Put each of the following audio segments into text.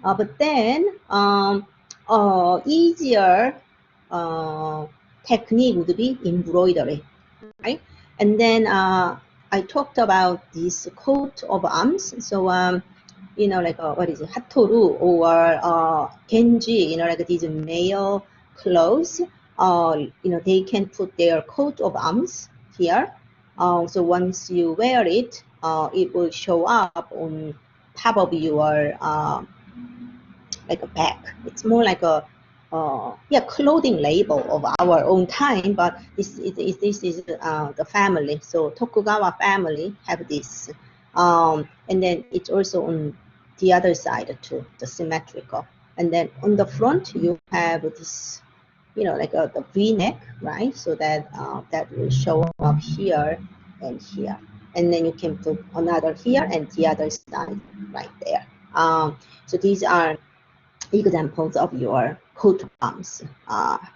But then easier technique would be embroidery, right? And then I talked about this coat of arms. So you know, like what is it, hatoru or genji, you know, like these male clothes. You know, they can put their coat of arms here. So once you wear it, it will show up on top of your like a bag. It's more like a yeah, clothing label of our own time, but this is the family. So Tokugawa family have this, and then it's also on the other side too, the symmetrical. And then on the front you have this, you know, like the V-neck, right? So that that will show up here and here, and then you can put another here and the other side right there. So these are examples of your coat of arms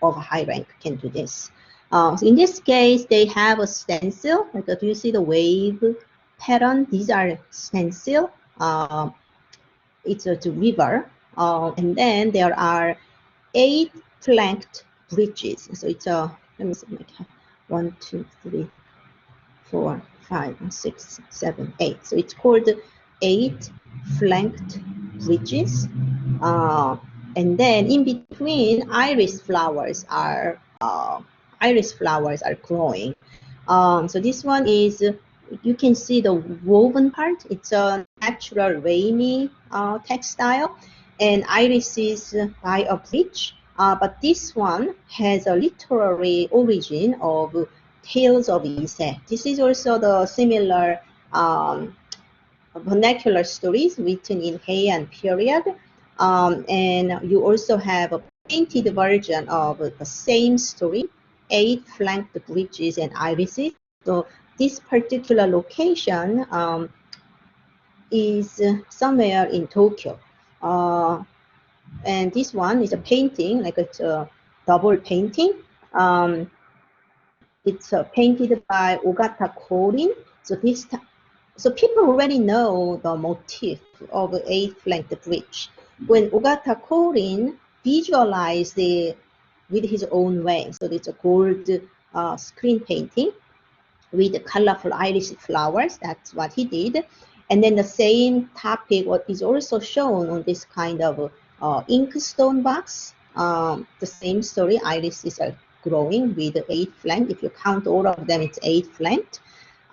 of high rank can do this. So in this case, they have a stencil. Like, do you see the wave pattern? These are stencil. It's a river, and then there are 8 flanked bridges. So it's a, let me see, 1, 2, 3, 4, 5, 6, 7, 8. So it's called 8 flanked bridges. And then in between, iris flowers are growing. So this one is, you can see the woven part. It's a natural rainy textile, and iris is by a bridge. But this one has a literary origin of Tales of Ise. This is also the similar vernacular stories written in Heian period. And you also have a painted version of the same story, 8 flanked bridges and irises. So this particular location is somewhere in Tokyo. And this one is a painting, like it's a double painting. It's painted by Ogata Korin. So people already know the motif of 8 flanked bridge. When Ogata Korin visualized it with his own way, so it's a gold screen painting with colorful iris flowers. That's what he did. And then the same topic what is also shown on this kind of inkstone box. The same story, irises are growing with 8 flanked. If you count all of them, it's 8 flanked.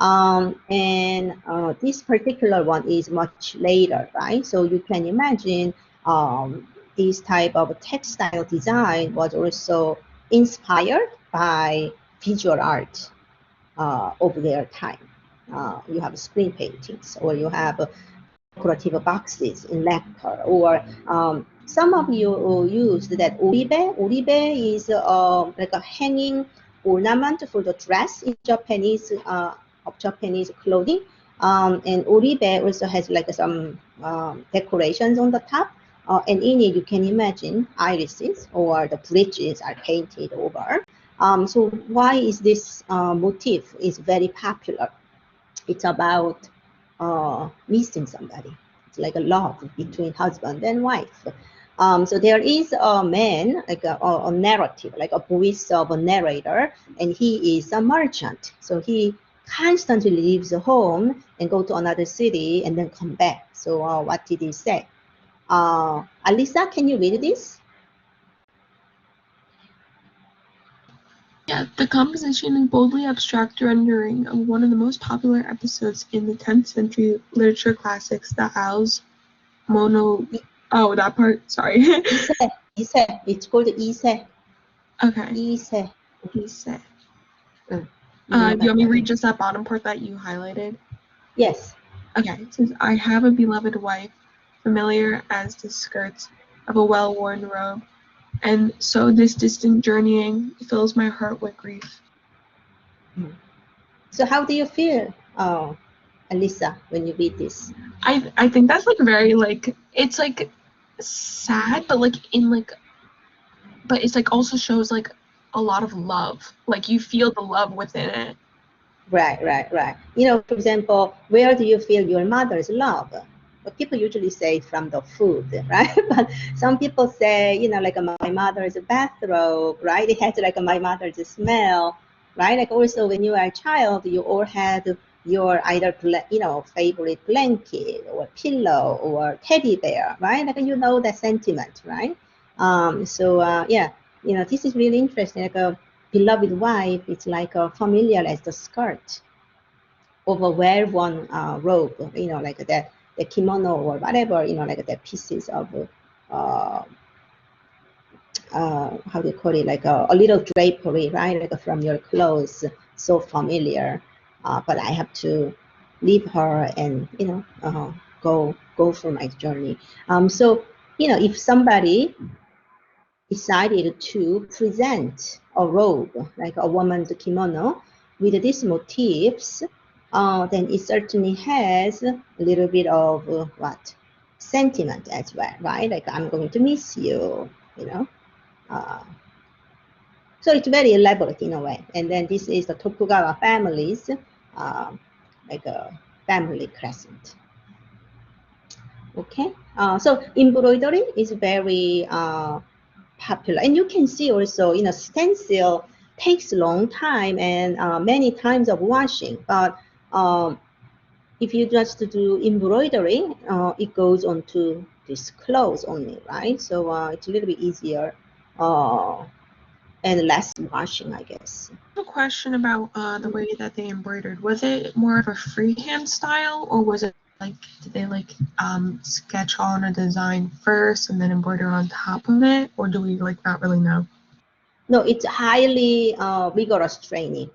And this particular one is much later, right? So you can imagine this type of textile design was also inspired by visual art of their time. You have screen paintings, or you have decorative boxes in lacquer, or some of you used that oribe. Oribe is like a hanging ornament for the dress in Japanese of Japanese clothing, and oribe also has like some decorations on the top, and in it you can imagine irises or the bridges are painted over. So why is this motif is very popular? It's about missing somebody. It's like a love between husband and wife. So there is a man, like a narrative, like a voice of a narrator, and he is a merchant. So he constantly leaves home and go to another city and then come back. So what did he say? Alisa, can you read this? Yeah, the composition and boldly abstract rendering of one of the most popular episodes in the 10th century literature classics, the Owl's Mono... Oh, that part? Sorry. Ise. It's called Ise. Okay. Ise. Ise. Do you want me to read just that bottom part that you highlighted? Yes. Okay, it says, I have a beloved wife, familiar as the skirts of a well-worn robe, and so this distant journeying fills my heart with grief. So how do you feel, Alisa, when you read this? I think that's like very like, it's like sad, but like in like, but it's like also shows like a lot of love. Like you feel the love within it. Right. You know, for example, where do you feel your mother's love? But people usually say from the food, right? But some people say, you know, like my mother's bathrobe, right? It has like my mother's smell, right? Like also when you are a child, you all had your either, you know, favorite blanket or pillow or teddy bear, right? Like you know that sentiment, right? Yeah, you know, this is really interesting. Like a beloved wife, it's like familiar as the skirt of a well-worn robe, you know, like that, the kimono or whatever, you know, like the pieces of, how do you call it, like a little drapery, right, like from your clothes, so familiar. But I have to leave her and, you know, go for my journey. So, you know, if somebody decided to present a robe, like a woman's kimono, with these motifs, then it certainly has a little bit of what? Sentiment as well, right? Like I'm going to miss you, you know. So it's very elaborate in a way. And then this is the Tokugawa families, like a family crescent. Okay, so embroidery is very popular, and you can see also, you know, stencil takes a long time and many times of washing, but if you just do embroidery, it goes onto this clothes only, right? So it's a little bit easier and less washing, I guess. A question about the way that they embroidered. Was it more of a freehand style, or was it like, did they like sketch on a design first and then embroider on top of it, or do we like not really know? No, it's highly rigorous training.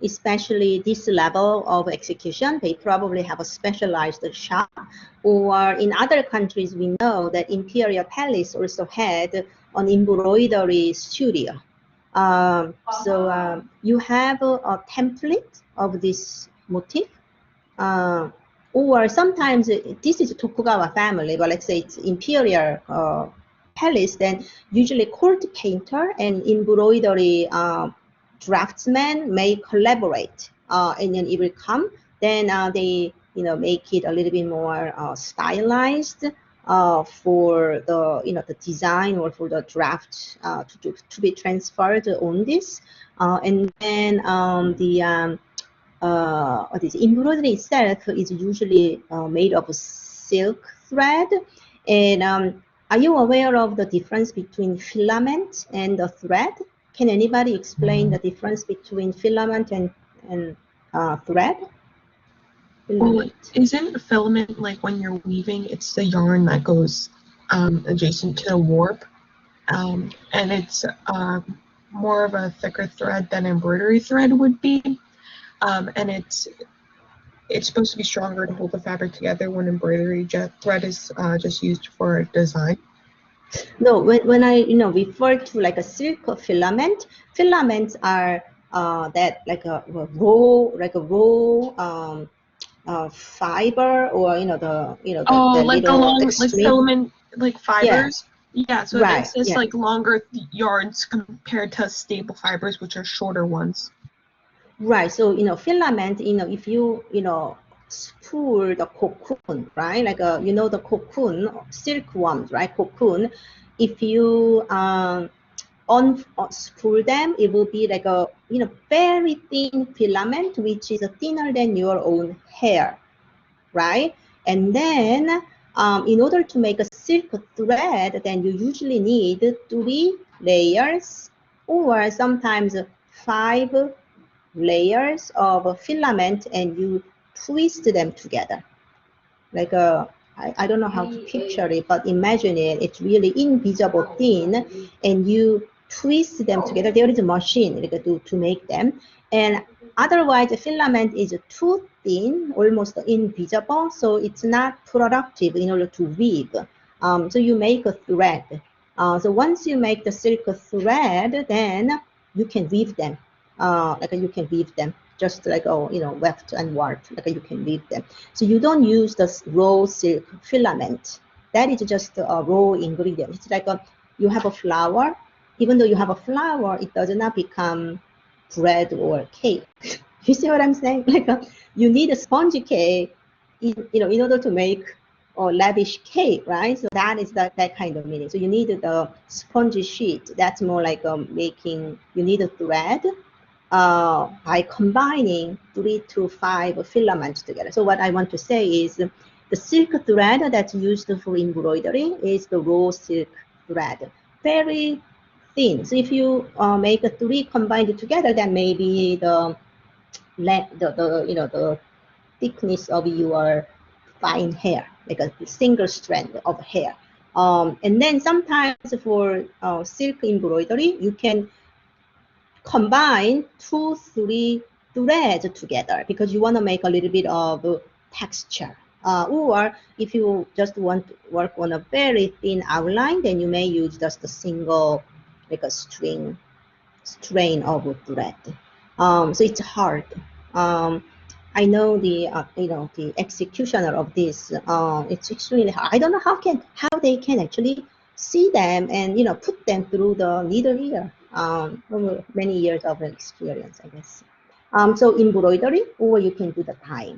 Especially this level of execution, they probably have a specialized shop. Or in other countries, we know that Imperial Palace also had an embroidery studio. You have a template of this motif. Or sometimes this is Tokugawa family, but let's say it's Imperial Palace, then usually court painter and embroidery draftsman may collaborate, and then it will come. Then they, you know, make it a little bit more stylized for the, you know, the design or for the draft to be transferred on this, and then this embroidery itself is usually made of silk thread. And are you aware of the difference between filament and the thread? Can anybody explain the difference between filament and thread? Well, isn't filament like when you're weaving, it's the yarn that goes adjacent to the warp, and it's more of a thicker thread than embroidery thread would be, and it's supposed to be stronger to hold the fabric together when embroidery thread is just used for design. No, when I, you know, refer to like a silk filament, filaments are that like a raw fiber, or the like little along like extreme. filament like fibers. Yeah, so right, it's just like longer yarns compared to staple fibers, which are shorter ones. Right. So, you know, filament, you know, if you, you know, spool the cocoon, right? Like, you know, the cocoon, silkworms, right? Cocoon. If you unspool them, it will be like a, you know, very thin filament, which is thinner than your own hair, right? And then in order to make a silk thread, then you usually need 3 layers or sometimes 5 layers of filament, and you twist them together. Like I don't know how to picture it, but imagine it. It's really invisible thin, and you twist them together. There is a machine like, to make them. And otherwise, the filament is too thin, almost invisible, so it's not productive in order to weave. So you make a thread. So once you make the silk thread, then you can weave them. Like you can weave them just like, oh, you know, weft and warp, like you can weave them. So you don't use the raw silk filament. That is just a raw ingredient. It's like you have a flour. Even though you have a flour, it does not become bread or cake. You see what I'm saying? Like you need a spongy cake, in order to make or lavish cake, right? So that is that kind of meaning. So you need the spongy sheet. That's more like making, you need a thread by combining 3 to 5 filaments together. So what I want to say is the silk thread that's used for embroidery is the raw silk thread, very thin. So if you make 3 combined together, then maybe the the thickness of your fine hair, like a single strand of hair. And then sometimes for silk embroidery, you can combine 2, 3 threads together because you want to make a little bit of texture. Or if you just want to work on a very thin outline, then you may use just a single, like a strain of thread. So it's hard. I know the the executioner of this. It's extremely hard. I don't know how they can actually see them and put them through the needle here. Over many years of experience, I guess. So embroidery, or you can do the dyeing.